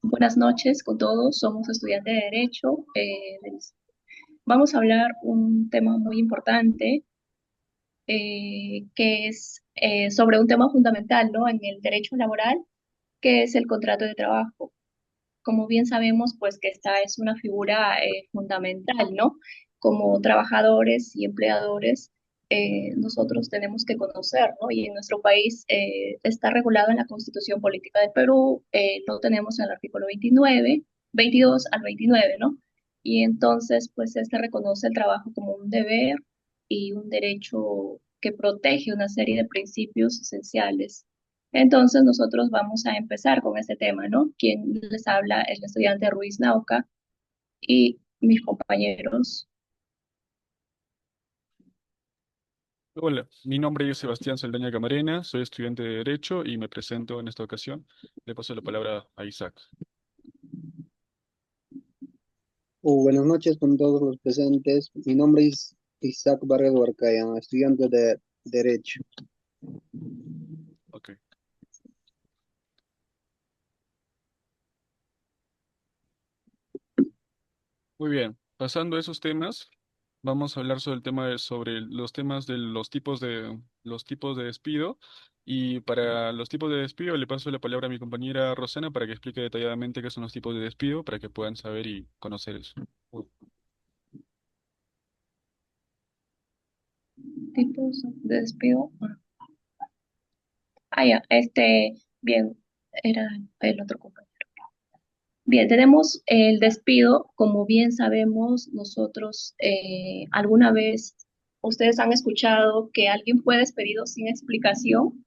Buenas noches con todos, somos estudiantes de Derecho. Vamos a hablar un tema muy importante que es sobre un tema fundamental, ¿no? En el derecho laboral, que es el contrato de trabajo. Como bien sabemos, pues que esta es una figura fundamental, ¿no? Como trabajadores y empleadores, nosotros tenemos que conocer, ¿no? Y en nuestro país está regulado en la Constitución Política del Perú, lo tenemos en el artículo 29, 22 al 29, ¿no? Y entonces, pues este reconoce el trabajo como un deber y un derecho que protege una serie de principios esenciales. Entonces nosotros vamos a empezar con este tema, ¿no? Quien les habla es el estudiante Ruiz Nauca y mis compañeros. Hola, mi nombre es Sebastián Saldaña Camarena, soy estudiante de Derecho y me presento en esta ocasión. Le paso la palabra a Isaac. Buenas noches con todos los presentes. Mi nombre es Isaac Vargas Huarcaya, estudiante de Derecho. Ok, muy bien. Pasando a esos temas, vamos a hablar sobre el tema sobre los temas de los tipos de despido. Y para los tipos de despido le paso la palabra a mi compañera Rosana para que explique detalladamente qué son los tipos de despido para que puedan saber y conocer eso. Uy, Tipos de despido. Ya, bien, era el otro compañero. Bien, tenemos el despido, como bien sabemos nosotros, alguna vez ustedes han escuchado que alguien fue despedido sin explicación.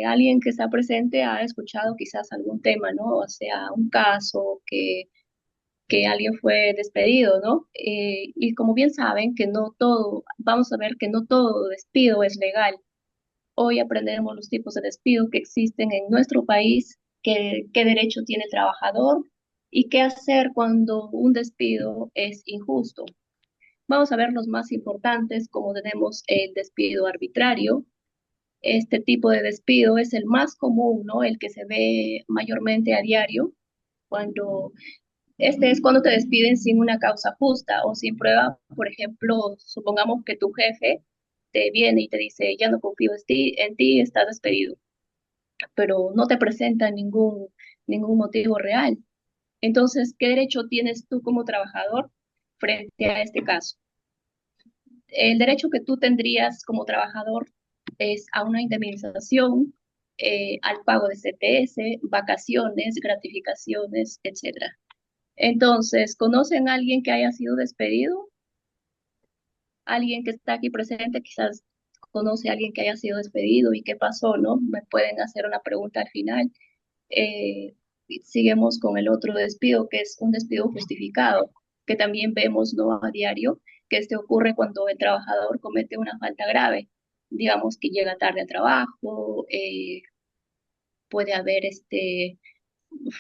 Alguien que está presente ha escuchado quizás algún tema, ¿no? O sea, un caso que alguien fue despedido, ¿no? Y como bien saben que no todo, vamos a ver que no todo despido es legal. Hoy aprenderemos los tipos de despido que existen en nuestro país, qué derecho tiene el trabajador y qué hacer cuando un despido es injusto. Vamos a ver los más importantes, como tenemos el despido arbitrario. Este tipo de despido es el más común, ¿no? El que se ve mayormente a diario, cuando este es cuando te despiden sin una causa justa o sin prueba. Por ejemplo, supongamos que tu jefe te viene y te dice, ya no confío en ti, estás despedido, pero no te presenta ningún motivo real. Entonces, ¿qué derecho tienes tú como trabajador frente a este caso? El derecho que tú tendrías como trabajador es a una indemnización, al pago de CTS, vacaciones, gratificaciones, etcétera. Entonces, ¿conocen a alguien que haya sido despedido? Alguien que está aquí presente quizás conoce a alguien que haya sido despedido y qué pasó, ¿no? Me pueden hacer una pregunta al final. Eh, Seguimos con el otro despido, que es un despido justificado, que también vemos, ¿no? A diario, que este ocurre cuando el trabajador comete una falta grave, digamos que llega tarde al trabajo, puede haber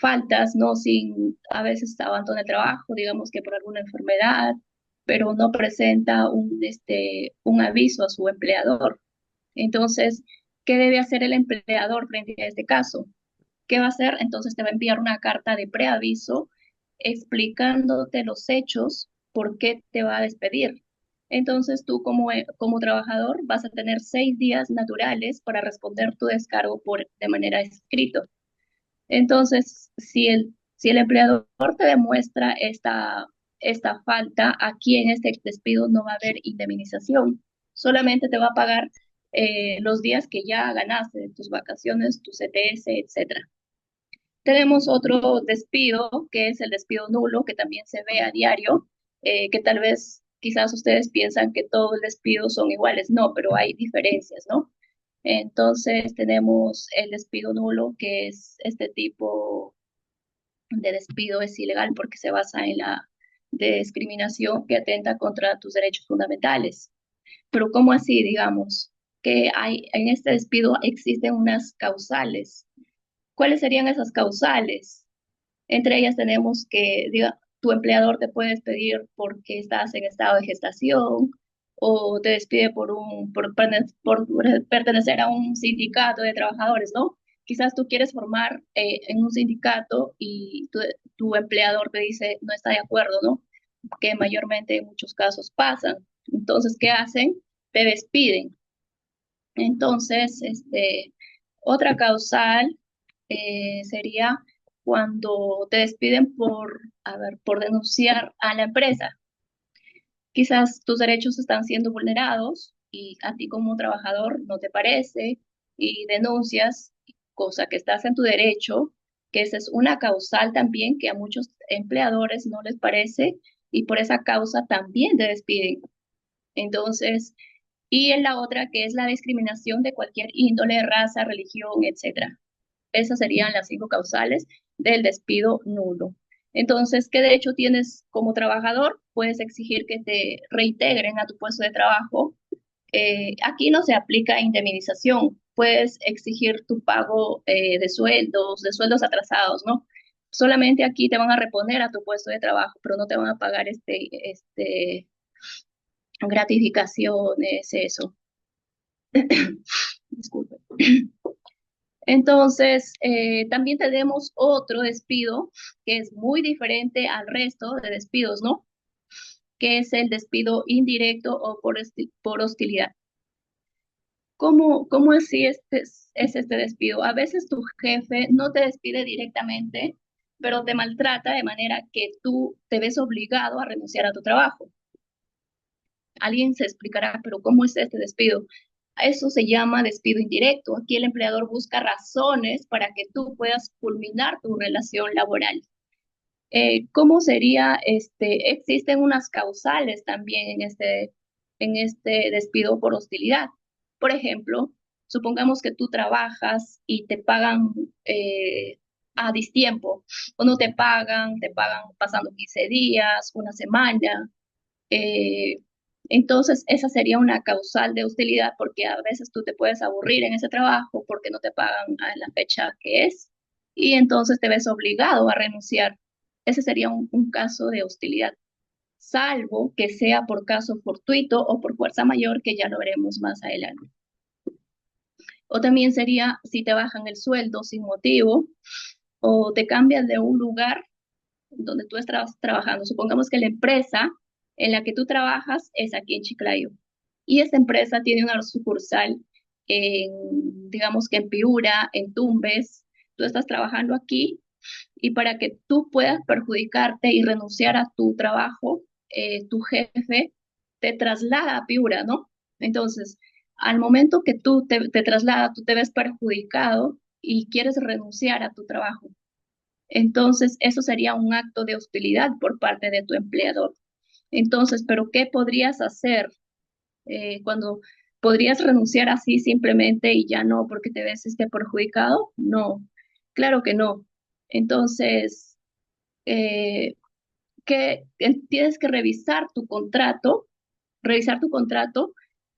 faltas, ¿no? Sin, a veces abandona el trabajo, digamos que por alguna enfermedad, pero no presenta un aviso a su empleador. Entonces, ¿qué debe hacer el empleador frente a este caso? ¿Qué va a hacer? Entonces te va a enviar una carta de preaviso explicándote los hechos, por qué te va a despedir. Entonces tú como trabajador vas a tener 6 días naturales para responder tu descargo de manera escrito. Entonces, si el empleador te demuestra esta falta, aquí en este despido no va a haber indemnización, solamente te va a pagar los días que ya ganaste, tus vacaciones, tu CTS, etcétera. Tenemos otro despido, que es el despido nulo, que también se ve a diario, que tal vez quizás ustedes piensan que todo el despido son iguales, no, pero hay diferencias, ¿no? Entonces tenemos el despido nulo, que es este tipo de despido es ilegal porque se basa en la discriminación que atenta contra tus derechos fundamentales. Pero ¿cómo así, digamos? Que hay, en este despido existen unas causales. ¿Cuáles serían esas causales? Entre ellas tenemos que, diga, tu empleador te puede despedir porque estás en estado de gestación o te despide por pertenecer a un sindicato de trabajadores, ¿no? Quizás tú quieres formar en un sindicato y tu empleador te dice no está de acuerdo, ¿no? Que mayormente en muchos casos pasan. Entonces, ¿qué hacen? Te despiden. Entonces, otra causal sería cuando te despiden por denunciar a la empresa. Quizás tus derechos están siendo vulnerados y a ti como trabajador no te parece y denuncias, cosa que estás en tu derecho, que esa es una causal también que a muchos empleadores no les parece y por esa causa también te despiden. Entonces, y en la otra que es la discriminación de cualquier índole, raza, religión, etcétera. Esas serían las 5 causales del despido nulo. Entonces, ¿qué derecho tienes como trabajador? Puedes exigir que te reintegren a tu puesto de trabajo. Aquí no se aplica indemnización. Puedes exigir tu pago de sueldos atrasados, ¿no? Solamente aquí te van a reponer a tu puesto de trabajo, pero no te van a pagar gratificaciones, eso. Disculpe. Entonces, también tenemos otro despido que es muy diferente al resto de despidos, ¿no? Que es el despido indirecto o por hostilidad. ¿Cómo así es este despido? A veces tu jefe no te despide directamente, pero te maltrata de manera que tú te ves obligado a renunciar a tu trabajo. Alguien se explicará, pero ¿cómo es este despido? Eso se llama despido indirecto. Aquí el empleador busca razones para que tú puedas culminar tu relación laboral. ¿Cómo sería Existen unas causales también en este despido por hostilidad. Por ejemplo, supongamos que tú trabajas y te pagan a distiempo, o no te pagan pasando 15 días, una semana. eh, entonces, esa sería una causal de hostilidad porque a veces tú te puedes aburrir en ese trabajo porque no te pagan a la fecha que es y entonces te ves obligado a renunciar. Ese sería un caso de hostilidad, salvo que sea por caso fortuito o por fuerza mayor, que ya lo veremos más adelante. O también sería si te bajan el sueldo sin motivo o te cambian de un lugar donde tú estás trabajando. Supongamos que la empresa en la que tú trabajas es aquí en Chiclayo y esta empresa tiene una sucursal digamos que en Piura, en Tumbes. Tú estás trabajando aquí y para que tú puedas perjudicarte y renunciar a tu trabajo, tu jefe te traslada a Piura, ¿no? Entonces, al momento que tú te trasladas, tú te ves perjudicado y quieres renunciar a tu trabajo. Entonces, eso sería un acto de hostilidad por parte de tu empleador. Entonces, ¿pero qué podrías hacer cuando podrías renunciar así simplemente y ya no porque te ves perjudicado? No, claro que no. Entonces, eh, tienes que revisar tu contrato,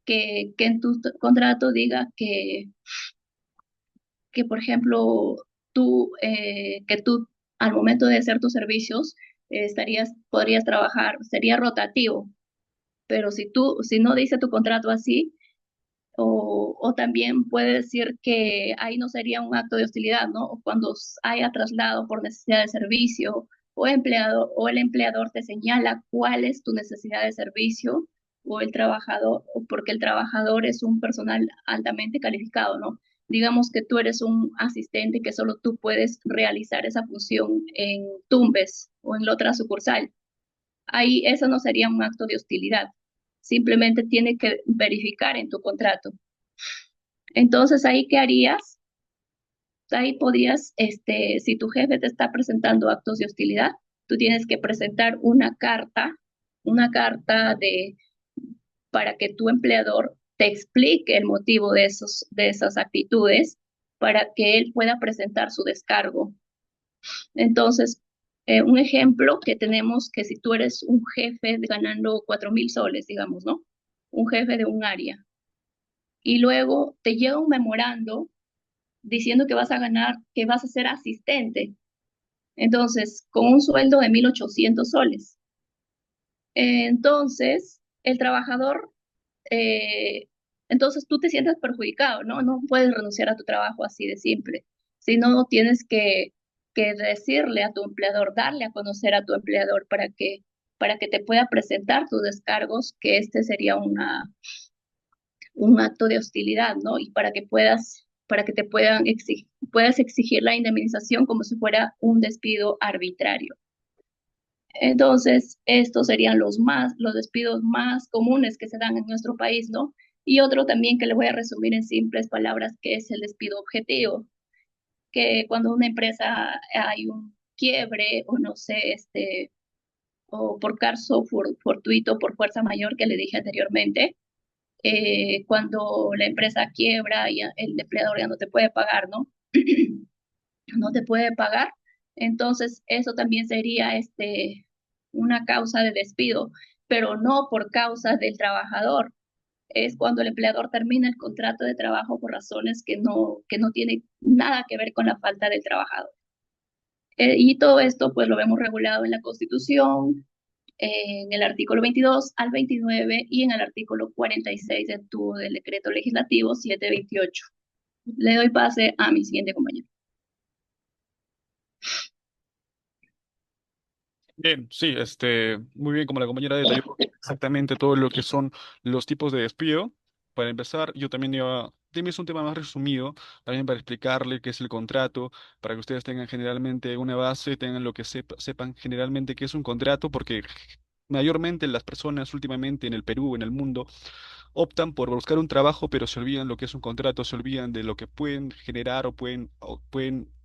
que en tu contrato diga que por ejemplo, que tú al momento de hacer tus servicios podrías trabajar, sería rotativo, pero si no dice tu contrato así, o también puede decir que ahí no sería un acto de hostilidad, ¿no? O cuando haya traslado por necesidad de servicio, o el empleador te señala cuál es tu necesidad de servicio, o el trabajador, o porque el trabajador es un personal altamente calificado, ¿no? Digamos que tú eres un asistente que solo tú puedes realizar esa función en Tumbes o en la otra sucursal. Ahí eso no sería un acto de hostilidad. Simplemente tiene que verificar en tu contrato. Entonces, ¿ahí qué harías? Ahí podrías, si tu jefe te está presentando actos de hostilidad, tú tienes que presentar una carta para que tu empleador te explique el motivo de esas actitudes para que él pueda presentar su descargo. Entonces, un ejemplo que tenemos que si tú eres un jefe ganando 4.000 soles, digamos, ¿no? Un jefe de un área. Y luego te llega un memorando diciendo que vas a ganar, que vas a ser asistente. Entonces, con un sueldo de 1.800 soles. Entonces, el trabajador, eh, entonces tú te sientes perjudicado, ¿no? No puedes renunciar a tu trabajo así de simple. sino tienes que decirle a tu empleador, darle a conocer a tu empleador para que te pueda presentar tus descargos, que este sería un acto de hostilidad, ¿no? Y para que te puedas exigir la indemnización como si fuera un despido arbitrario. Entonces, estos serían los despidos más comunes que se dan en nuestro país, ¿no? Y otro también que le voy a resumir en simples palabras, que es el despido objetivo, que cuando una empresa hay un quiebre o no sé, o por caso fortuito, por fuerza mayor que le dije anteriormente, cuando la empresa quiebra y el empleador ya no te puede pagar, ¿no? No te puede pagar, entonces eso también sería una causa de despido, pero no por causa del trabajador. Es cuando el empleador termina el contrato de trabajo por razones que no tienen nada que ver con la falta del trabajador. Y todo esto pues lo vemos regulado en la Constitución, en el artículo 22 al 29 y en el artículo 46 del decreto legislativo 728. Le doy pase a mi siguiente compañero. Bien, sí, muy bien, como la compañera detalló exactamente todo lo que son los tipos de despido. Para empezar, yo también dime es un tema más resumido, también para explicarle qué es el contrato, para que ustedes tengan generalmente una base, tengan lo que sepan generalmente qué es un contrato, porque mayormente las personas últimamente en el Perú, en el mundo, optan por buscar un trabajo, pero se olvidan lo que es un contrato, se olvidan de lo que pueden generar o pueden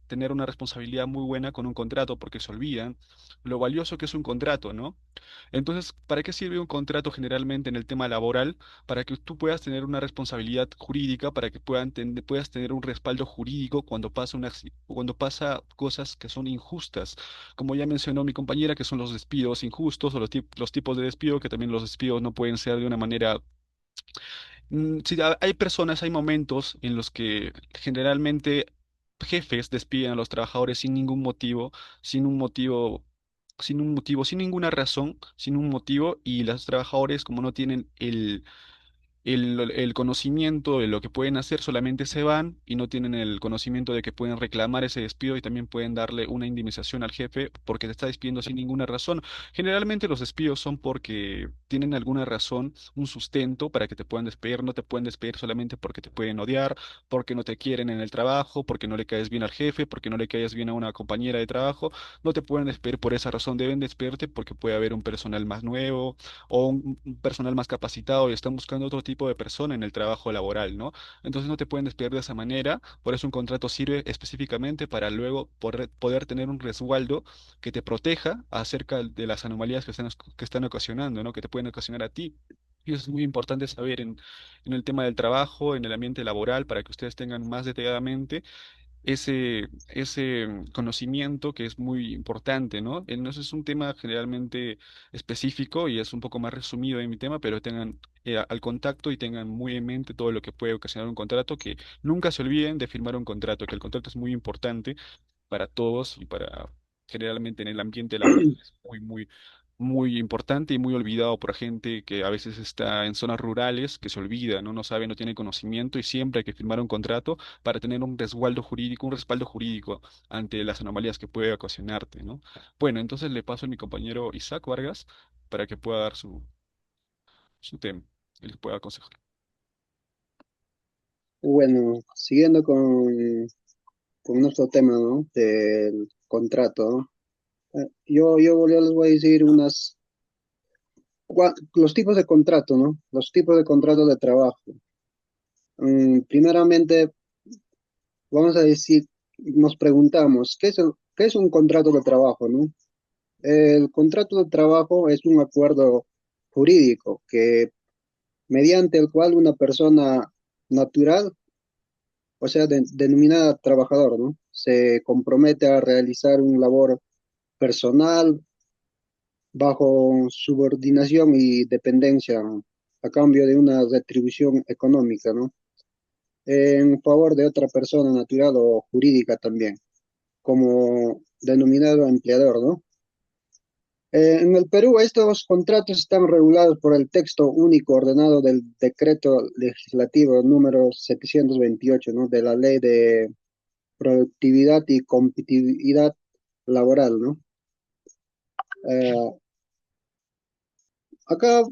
tener una responsabilidad muy buena con un contrato, porque se olvidan lo valioso que es un contrato, ¿no? Entonces, ¿para qué sirve un contrato generalmente en el tema laboral? Para que tú puedas tener una responsabilidad jurídica, para que puedas tener un respaldo jurídico cuando cuando pasa cosas que son injustas. Como ya mencionó mi compañera, que son los despidos injustos o los tipos de despido, que también los despidos no pueden ser de una manera. Sí, hay personas, hay momentos en los que generalmente jefes despiden a los trabajadores sin ningún motivo, sin un motivo, sin ninguna razón, sin un motivo, y los trabajadores, como no tienen el conocimiento de lo que pueden hacer, solamente se van y no tienen el conocimiento de que pueden reclamar ese despido y también pueden darle una indemnización al jefe porque te está despidiendo sin ninguna razón. Generalmente los despidos son porque tienen alguna razón, un sustento para que te puedan despedir. No te pueden despedir solamente porque te pueden odiar, porque no te quieren en el trabajo, porque no le caes bien al jefe, porque no le caes bien a una compañera de trabajo. No te pueden despedir por esa razón. Deben despedirte porque puede haber un personal más nuevo o un personal más capacitado y están buscando otro tipo de persona en el trabajo laboral, ¿no? Entonces no te pueden despedir de esa manera, por eso un contrato sirve específicamente para luego poder tener un resguardo que te proteja acerca de las anomalías que están ocasionando, ¿no? Que te pueden ocasionar a ti. Y eso es muy importante saber en el tema del trabajo, en el ambiente laboral, para que ustedes tengan más detalladamente ese conocimiento que es muy importante, ¿no? No es un tema generalmente específico y es un poco más resumido en mi tema, pero tengan al contacto y tengan muy en mente todo lo que puede ocasionar un contrato, que nunca se olviden de firmar un contrato, que el contrato es muy importante para todos y para generalmente en el ambiente laboral es muy importante y muy olvidado por gente que a veces está en zonas rurales, que se olvida, ¿no? No sabe, no tiene conocimiento y siempre hay que firmar un contrato para tener un respaldo jurídico ante las anomalías que puede ocasionarte, ¿no? Bueno, entonces le paso a mi compañero Isaac Vargas para que pueda dar su tema y les pueda aconsejar. Bueno, siguiendo con nuestro tema, ¿no? Del contrato, ¿no? Yo les voy a decir los tipos de contrato, ¿no? Los tipos de contrato de trabajo. Primeramente, vamos a decir, nos preguntamos, qué es un contrato de trabajo, ¿no? El contrato de trabajo es un acuerdo jurídico mediante el cual una persona natural, o sea, denominada trabajador, ¿no? Se compromete a realizar un labor personal bajo subordinación y dependencia a cambio de una retribución económica, ¿no? En favor de otra persona natural o jurídica también, como denominado empleador, ¿no? En el Perú, estos contratos están regulados por el texto único ordenado del decreto legislativo número 728, ¿no? De la ley de productividad y competitividad laboral, ¿no? Eh, Acá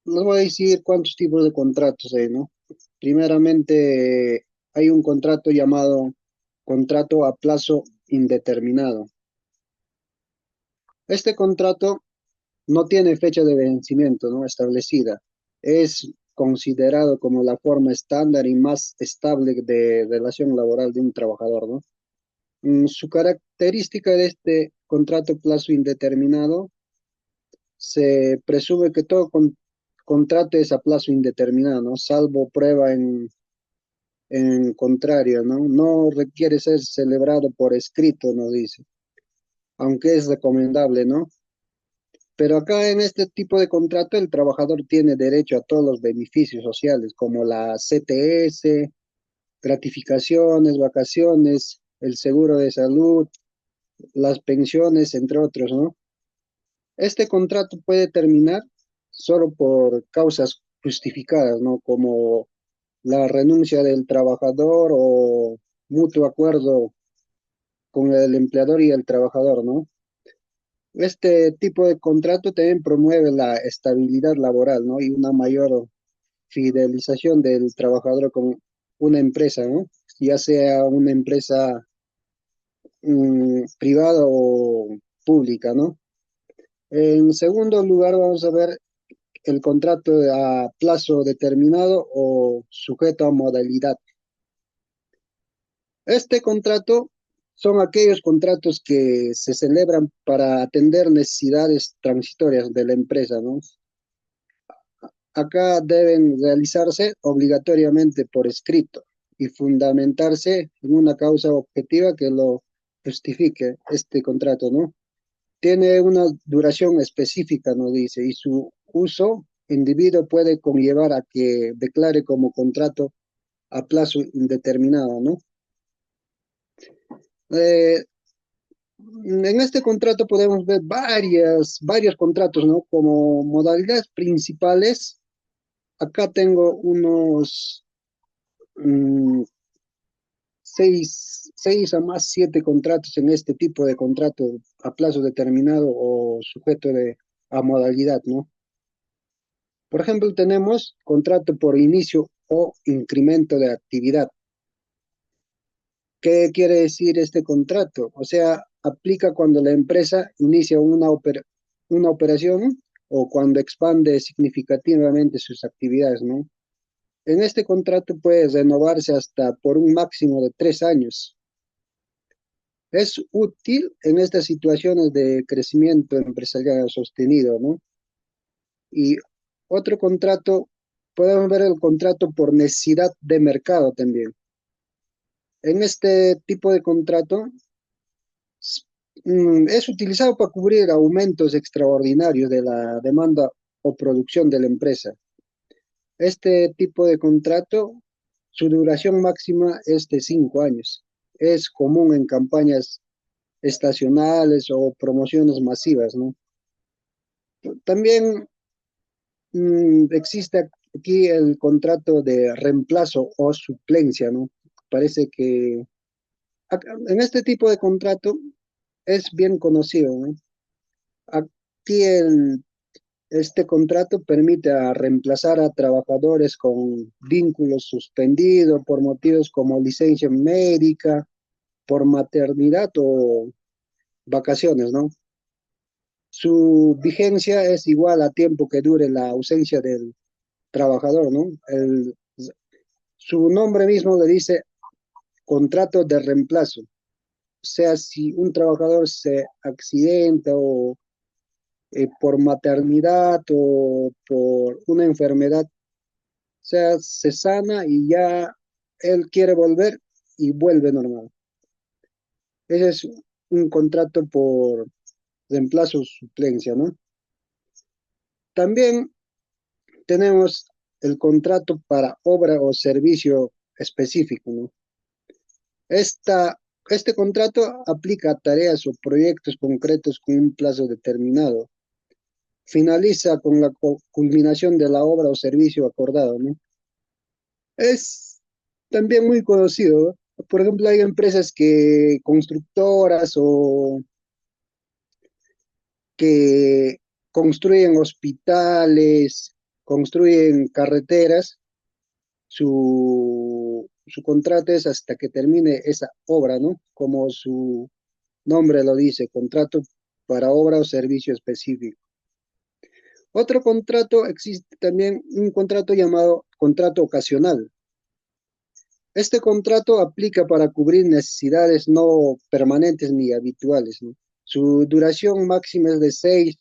les voy a decir cuántos tipos de contratos hay, ¿no? Primeramente, hay un contrato llamado contrato a plazo indeterminado. Este contrato no tiene fecha de vencimiento, ¿no? Establecida. Es considerado como la forma estándar y más estable de relación laboral de un trabajador, ¿no? Su característica de este contrato a plazo indeterminado, se presume que todo contrato es a plazo indeterminado, ¿no? Salvo prueba en contrario, ¿no? No requiere ser celebrado por escrito, nos dice, aunque es recomendable, ¿no? Pero acá en este tipo de contrato el trabajador tiene derecho a todos los beneficios sociales, como la CTS, gratificaciones, vacaciones, el seguro de salud, las pensiones, entre otros, ¿no? Este contrato puede terminar solo por causas justificadas, ¿no? Como la renuncia del trabajador o mutuo acuerdo con el empleador y el trabajador, ¿no? Este tipo de contrato también promueve la estabilidad laboral, ¿no? Y una mayor fidelización del trabajador con una empresa, ¿no? Ya sea una empresa privada o pública, ¿no? En segundo lugar, vamos a ver el contrato a plazo determinado o sujeto a modalidad. Este contrato son aquellos contratos que se celebran para atender necesidades transitorias de la empresa, ¿no? Acá deben realizarse obligatoriamente por escrito y fundamentarse en una causa objetiva que lo justifique este contrato, ¿no? Tiene una duración específica, nos dice, y su uso individuo puede conllevar a que declare como contrato a plazo indeterminado, ¿no? Eh, en este contrato podemos ver varios contratos, ¿no? Como modalidades principales, acá tengo unos mm, seis a más siete contratos en este tipo de contrato a plazo determinado o sujeto a modalidad, ¿no? Por ejemplo, tenemos contrato por inicio o incremento de actividad. ¿Qué quiere decir este contrato? O sea, aplica cuando la empresa inicia una operación o cuando expande significativamente sus actividades, ¿no? En este contrato puede renovarse hasta por un máximo de 3 años. Es útil en estas situaciones de crecimiento empresarial sostenido, ¿no? Y otro contrato, podemos ver el contrato por necesidad de mercado también. En este tipo de contrato s- es utilizado para cubrir aumentos extraordinarios de la demanda o producción de la empresa. Este tipo de contrato, su duración máxima es de 5 años. Es común en campañas estacionales o promociones masivas, ¿no? También existe aquí el contrato de reemplazo o suplencia, ¿no? Parece que en este tipo de contrato es bien conocido, ¿no? Aquí este contrato permite a reemplazar a trabajadores con vínculos suspendidos por motivos como licencia médica, por maternidad o vacaciones, ¿no? Su vigencia es igual a tiempo que dure la ausencia del trabajador, ¿no? Su nombre mismo le dice contrato de reemplazo. O sea, si un trabajador se accidenta o por maternidad o por una enfermedad, o sea, se sana y ya él quiere volver y vuelve normal. Ese es un contrato por reemplazo o suplencia, ¿no? También tenemos el contrato para obra o servicio específico, ¿no? Este contrato aplica a tareas o proyectos concretos con un plazo determinado. Finaliza con la culminación de la obra o servicio acordado, ¿no? Es también muy conocido, ¿no? Por ejemplo, hay empresas que constructoras o que construyen hospitales, construyen carreteras, su contrato es hasta que termine esa obra, ¿no? Como su nombre lo dice, contrato para obra o servicio específico. Otro contrato, existe también un contrato llamado contrato ocasional. Este contrato aplica para cubrir necesidades no permanentes ni habituales, ¿no? Su duración máxima es de 6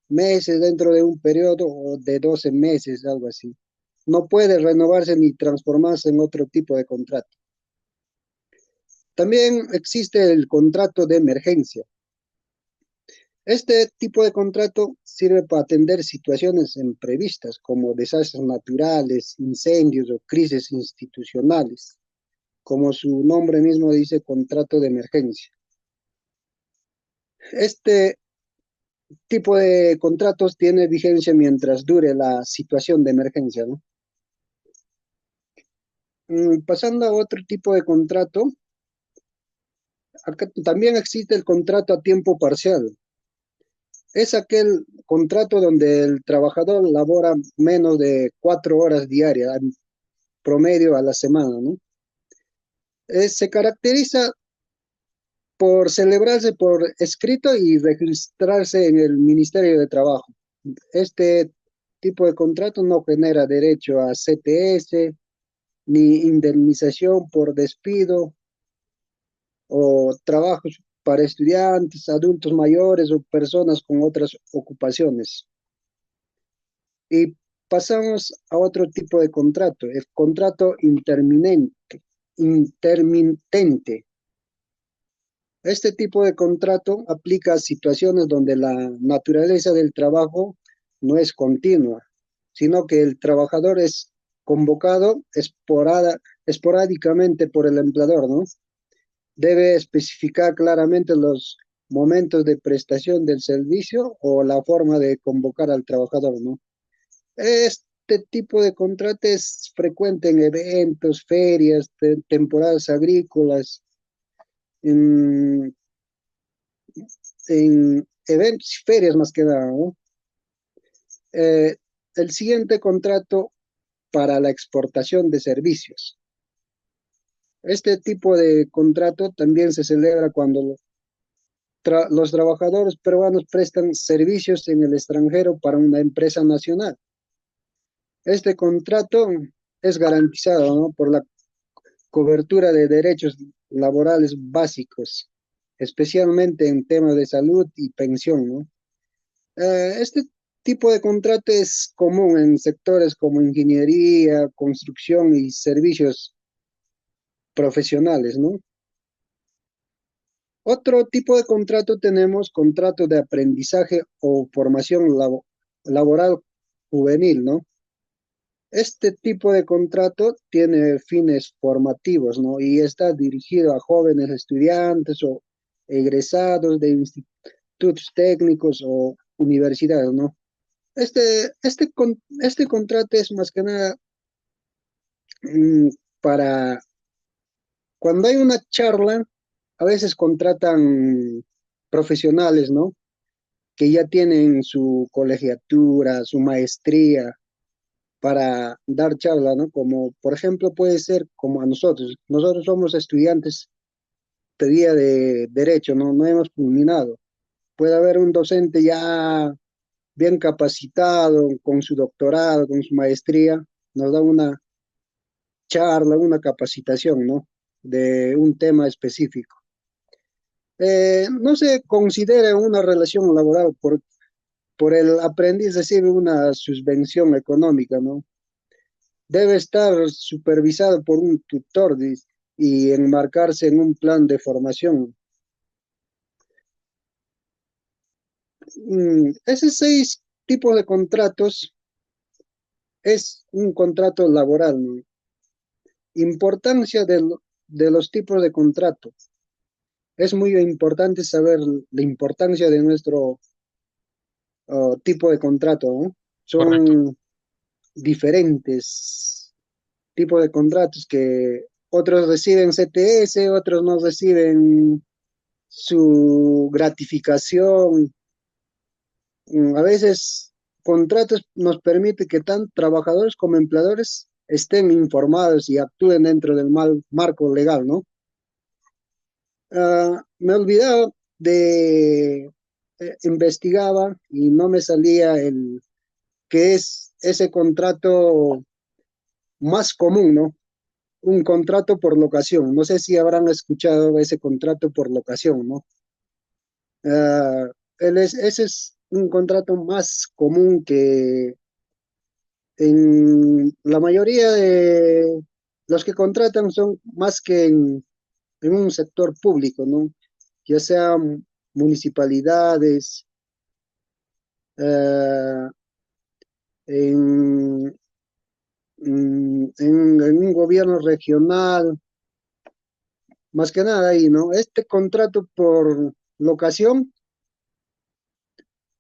meses dentro de un periodo o de 12 meses, algo así. No puede renovarse ni transformarse en otro tipo de contrato. También existe el contrato de emergencia. Este tipo de contrato sirve para atender situaciones imprevistas como desastres naturales, incendios o crisis institucionales, como su nombre mismo dice, contrato de emergencia. Este tipo de contratos tiene vigencia mientras dure la situación de emergencia, ¿no? Pasando a otro tipo de contrato, acá también existe el contrato a tiempo parcial. Es aquel contrato donde el trabajador labora menos de 4 horas diarias, en promedio a la semana, ¿no? Se caracteriza por celebrarse por escrito y registrarse en el Ministerio de Trabajo. Este tipo de contrato no genera derecho a CTS ni indemnización por despido o trabajos para estudiantes, adultos mayores o personas con otras ocupaciones. Y pasamos a otro tipo de contrato, el contrato intermitente. Este tipo de contrato aplica a situaciones donde la naturaleza del trabajo no es continua, sino que el trabajador es convocado esporádicamente por el empleador, ¿no? Debe especificar claramente los momentos de prestación del servicio o la forma de convocar al trabajador, ¿no? Este tipo de contrato es frecuente en eventos, ferias, temporadas agrícolas, en, en eventos y ferias más que nada, ¿no? Eh, el siguiente contrato para la exportación de servicios. Este tipo de contrato también se celebra cuando los trabajadores peruanos prestan servicios en el extranjero para una empresa nacional. Este contrato es garantizado, ¿no?, por la cobertura de derechos laborales básicos, especialmente en temas de salud y pensión, ¿no? Este tipo de contrato es común en sectores como ingeniería, construcción y servicios profesionales, ¿no? Otro tipo de contrato tenemos contrato de aprendizaje o formación laboral juvenil, ¿no? Este tipo de contrato tiene fines formativos, ¿no? Y está dirigido a jóvenes estudiantes o egresados de institutos técnicos o universidades, ¿no? Este contrato es más que nada mm, para cuando hay una charla, a veces contratan profesionales, ¿no? Que ya tienen su colegiatura, su maestría para dar charla, ¿no? Como, por ejemplo, puede ser como a nosotros. Nosotros somos estudiantes todavía de derecho, ¿no? No hemos culminado. Puede haber un docente ya bien capacitado, con su doctorado, con su maestría, nos da una charla, una capacitación, ¿no? De un tema específico. No se considera una relación laboral por el aprendiz recibe una subvención económica, ¿no? Debe estar supervisado por un tutor y enmarcarse en un plan de formación. Esos 6 tipos de contratos es un contrato laboral, ¿no? Importancia de los tipos de contrato. Es muy importante saber la importancia de nuestro tipo de contrato, ¿no? Correcto. Son diferentes tipos de contratos que otros reciben CTS, otros no reciben su gratificación. A veces contratos nos permite que tanto trabajadores como empleadores estén informados y actúen dentro del marco legal, ¿no? Me he olvidado de investigaba y no me salía el que es ese contrato más común, ¿no? Un contrato por locación. No sé si habrán escuchado ese contrato por locación, ¿no? Ah, ese es un contrato más común que en la mayoría de los que contratan son más que en un sector público, ¿no? Ya sean municipalidades, eh, en, en un gobierno regional, más que nada ahí, ¿no? Este contrato por locación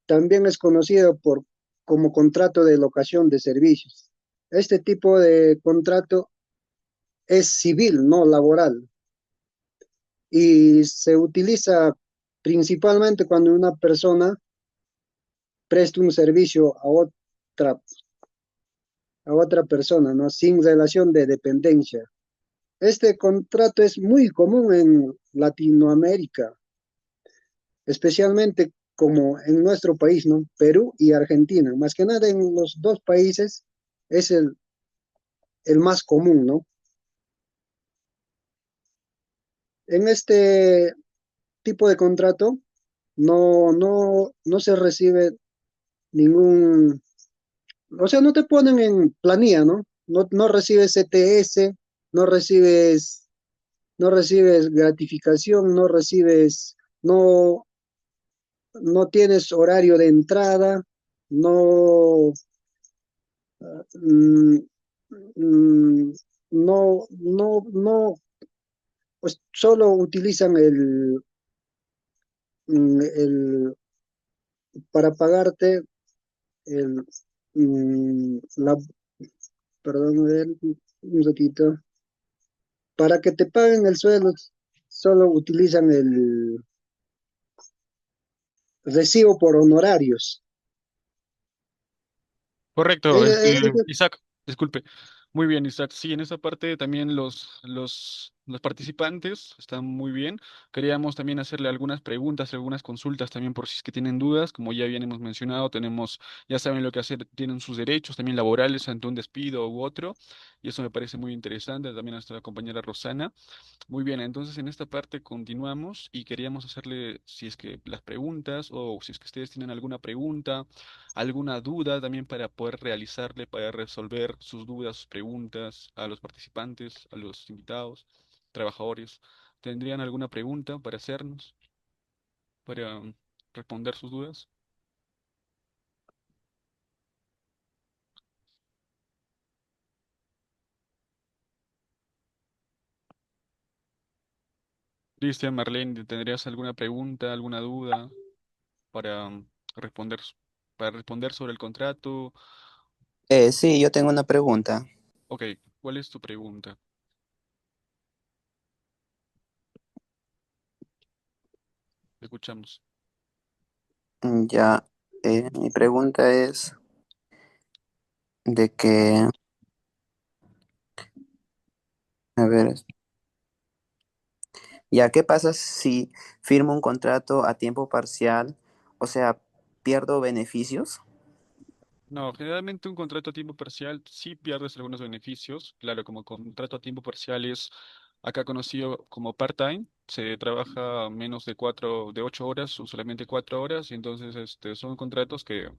también es conocido como contrato de locación de servicios. Este tipo de contrato es civil, no laboral, y se utiliza principalmente cuando una persona presta un servicio a otra persona, ¿no? Sin relación de dependencia. Este contrato es muy común en Latinoamérica, especialmente como en nuestro país, ¿no? Perú y Argentina. Más que nada en los dos países es el más común, ¿no? En este tipo de contrato no se recibe ningún, o sea, no te ponen en planilla, ¿no? No recibes CTS, no recibes, no recibes gratificación, no, no tienes horario de entrada, no, mm, mm, no, pues solo utilizan el para pagarte el, la, perdón, a ver, un ratito, para que te paguen el sueldo, solo utilizan el recibo por honorarios. Correcto, Eh, Isaac, disculpe. Muy bien, Isaac. Sí, en esa parte también los participantes están muy bien. Queríamos también hacerle algunas preguntas, algunas consultas también por si es que tienen dudas. Como ya bien hemos mencionado, ya saben lo que hacer, tienen sus derechos también laborales ante un despido u otro. Y eso me parece muy interesante. También a nuestra compañera Rosana. Muy bien, entonces en esta parte continuamos y queríamos hacerle, si es que las preguntas o si es que ustedes tienen alguna pregunta, alguna duda también para poder realizarle, para resolver sus dudas, sus preguntas a los participantes, a los invitados, trabajadores. ¿Tendrían alguna pregunta para hacernos, para responder sus dudas? Cristian, Marlene, ¿tendrías alguna pregunta, alguna duda para responder, para responder sobre el contrato? Sí, yo tengo una pregunta. Ok, ¿cuál es tu pregunta? Te escuchamos. Ya, mi pregunta es de que, a ver, ya, ¿qué pasa si firmo un contrato a tiempo parcial? O sea, ¿pierdo beneficios? No, generalmente un contrato a tiempo parcial sí pierdes algunos beneficios. Claro, como contrato a tiempo parcial es acá conocido como part-time, se trabaja menos de 8 horas o solamente 4 horas, y entonces son contratos que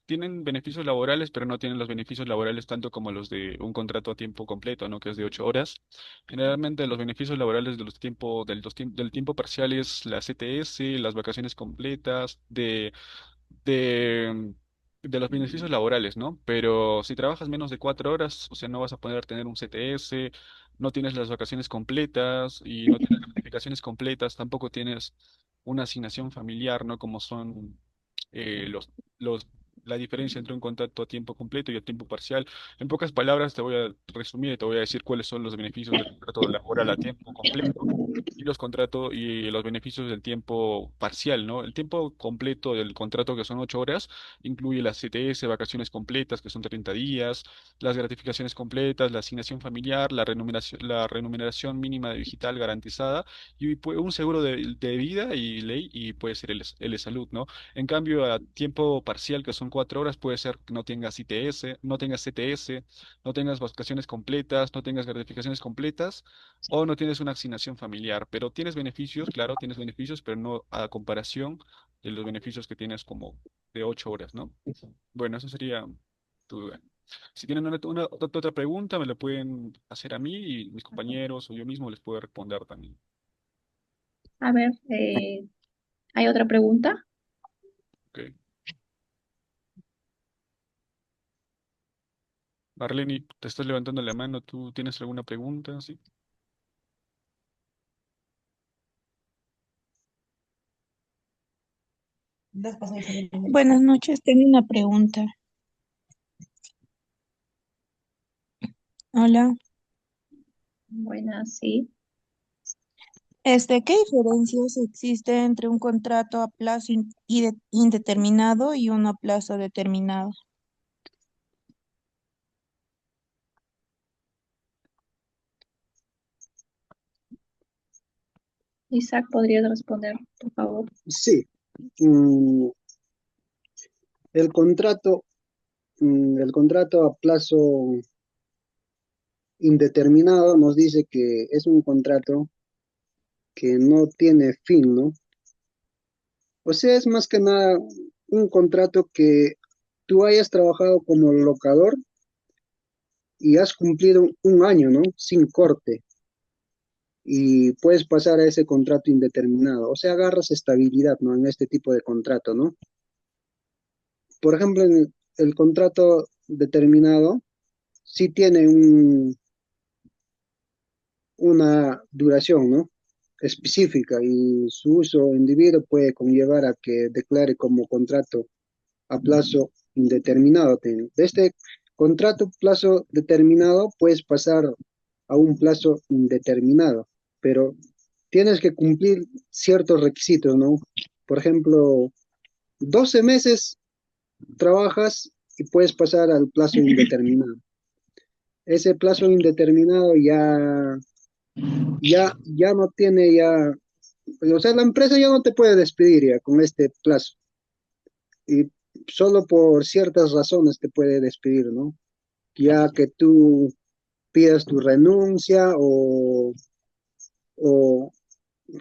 tienen beneficios laborales, pero no tienen los beneficios laborales tanto como los de un contrato a tiempo completo, ¿no? Que es de 8 horas. Generalmente los beneficios laborales de del tiempo parcial es la CTS, las vacaciones completas, de, de los beneficios laborales, ¿no? Pero si trabajas menos de 4 horas, o sea, no vas a poder tener un CTS, no tienes las vacaciones completas y no tienes las gratificaciones completas, tampoco tienes una asignación familiar, ¿no? Como son eh, los, los, la diferencia entre un contrato a tiempo completo y a tiempo parcial. En pocas palabras te voy a resumir y te voy a decir cuáles son los beneficios del contrato laboral a tiempo completo y los contratos y los beneficios del tiempo parcial, ¿no? El tiempo completo del contrato, que son 8 horas, incluye las CTS, vacaciones completas, que son 30 días, las gratificaciones completas, la asignación familiar, la remuneración mínima de digital garantizada y un seguro de vida y ley y puede ser el de salud, ¿no? En cambio, a tiempo parcial, que son 4 horas, puede ser que no tengas ITS, no tengas CTS, no tengas vacaciones completas, no tengas gratificaciones completas o no tienes una asignación familiar, pero tienes beneficios, claro, tienes beneficios, pero no a comparación de los beneficios que tienes como de 8 horas, ¿no? Bueno, eso sería tu duda. Si tienen otra pregunta, me la pueden hacer a mí y mis compañeros o yo mismo les puedo responder también. A ver, ¿hay otra pregunta? Ok. Marlene, te estás levantando la mano, ¿tú tienes alguna pregunta? Sí. Buenas noches, tengo una pregunta. Hola, Buenas, sí. ¿qué diferencias existe entre un contrato a plazo indeterminado y uno a plazo determinado? Isaac, ¿podrías responder, por favor? Sí, mm, el contrato, el contrato a plazo indeterminado nos dice que es un contrato que no tiene fin, ¿no? O sea, es más que nada un contrato que tú hayas trabajado como locador y has cumplido un año, ¿no? Sin corte y puedes pasar a ese contrato indeterminado. O sea, agarras estabilidad, ¿no? En este tipo de contrato, ¿no? Por ejemplo, en el contrato determinado, sí tiene una duración, ¿no? Específica y su uso individuo puede conllevar a que declare como contrato a plazo indeterminado. De este contrato plazo determinado puedes pasar a un plazo indeterminado, pero tienes que cumplir ciertos requisitos, ¿no? Por ejemplo, 12 meses trabajas y puedes pasar al plazo indeterminado. Ese plazo indeterminado ya no tiene ya, o sea, la empresa ya no te puede despedir ya con este plazo. Y solo por ciertas razones te puede despedir, ¿no? Ya que tú pidas tu renuncia o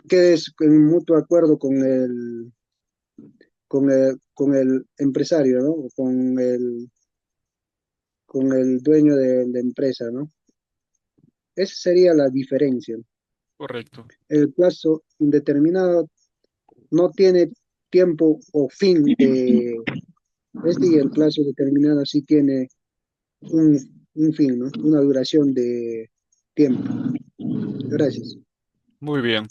quedes en mutuo acuerdo con el empresario, ¿no? O con el dueño de la empresa, ¿no? Esa sería la diferencia. Correcto. El plazo indeterminado no tiene tiempo o fin de este y el plazo determinado sí tiene un, un fin, ¿no? Una duración de tiempo. Gracias. Muy bien.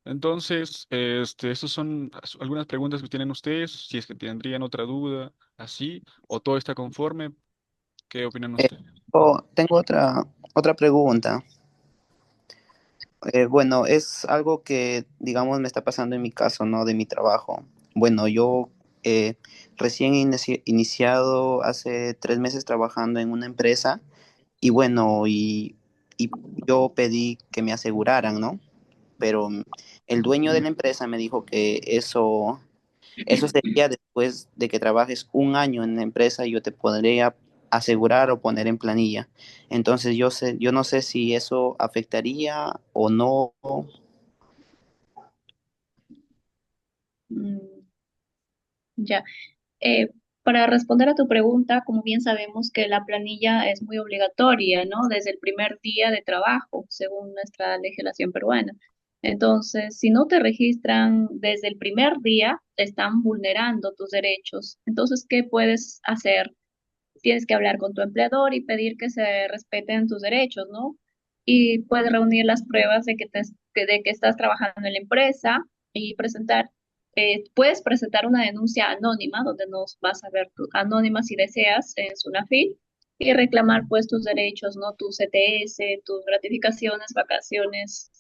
Entonces, estas son algunas preguntas que tienen ustedes, si es que tendrían otra duda, así, o todo está conforme, ¿qué opinan Eh, ustedes? tengo otra pregunta. Bueno, es algo que, digamos, me está pasando en mi caso, ¿no? De mi trabajo. Bueno, yo recién iniciado hace 3 meses trabajando en una empresa y bueno, y yo pedí que me aseguraran, ¿no? Pero el dueño de la empresa me dijo que eso sería después de que trabajes un año en la empresa y yo te podría asegurar o poner en planilla. Entonces yo no sé si eso afectaría o no. Mm, ya. Eh, para responder a tu pregunta, como bien sabemos que la planilla es muy obligatoria, ¿no? Desde el primer día de trabajo, según nuestra legislación peruana. Entonces, si no te registran desde el primer día, están vulnerando tus derechos. Entonces, ¿qué puedes hacer? Tienes que hablar con tu empleador y pedir que se respeten tus derechos, ¿no? Y puedes reunir las pruebas de que estás trabajando en la empresa y presentar Puedes presentar una denuncia anónima, donde nos vas a ver anónima si deseas en Sunafil, y reclamar pues tus derechos, ¿no? Tu CTS, tus gratificaciones, vacaciones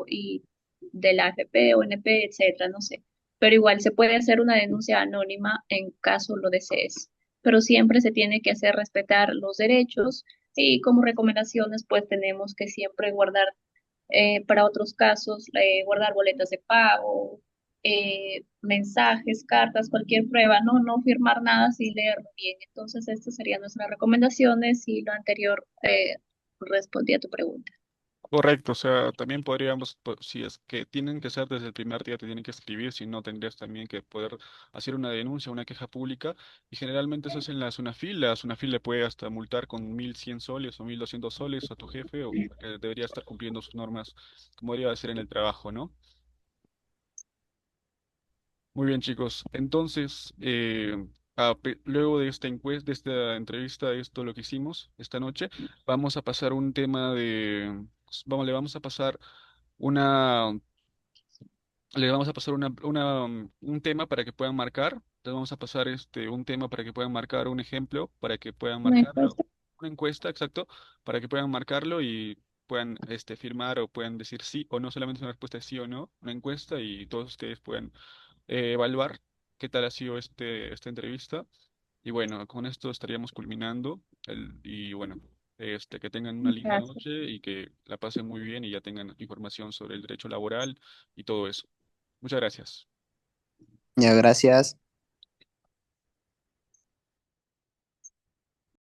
y de la AFP o NP, etcétera, no sé. Pero igual se puede hacer una denuncia anónima en caso lo desees. Pero siempre se tiene que hacer respetar los derechos y como recomendaciones pues tenemos que siempre guardar para otros casos, guardar boletas de pago, mensajes, cartas, cualquier prueba, no firmar nada sin leerlo bien. Entonces, estas serían nuestras recomendaciones y lo anterior respondí a tu pregunta. Correcto, o sea, también podríamos, si es que tienen que ser desde el primer día, te tienen que escribir, si no tendrías también que poder hacer una denuncia, una queja pública, y generalmente eso es en la SUNAFIL le puede hasta multar con 1.100 soles o 1.200 soles a tu jefe, o que debería estar cumpliendo sus normas como debería de ser en el trabajo, ¿no? Muy bien, chicos. Entonces, luego de esta encuesta, de esta entrevista, de esto lo que hicimos esta noche, vamos a pasar un tema le vamos a pasar una, le vamos a pasar un tema para que puedan marcar. Les vamos a pasar un tema para que puedan marcar un ejemplo, para que puedan ¿Una marcarlo, encuesta? una encuesta, exacto, para que puedan marcarlo y puedan firmar o puedan decir sí o no, solamente una respuesta de sí o no, una encuesta y todos ustedes pueden evaluar qué tal ha sido esta entrevista. Y bueno, con esto estaríamos culminando y bueno, que tengan una linda Gracias. noche y que la pasen muy bien y ya tengan información sobre el derecho laboral y todo eso. Muchas gracias. Ya, gracias.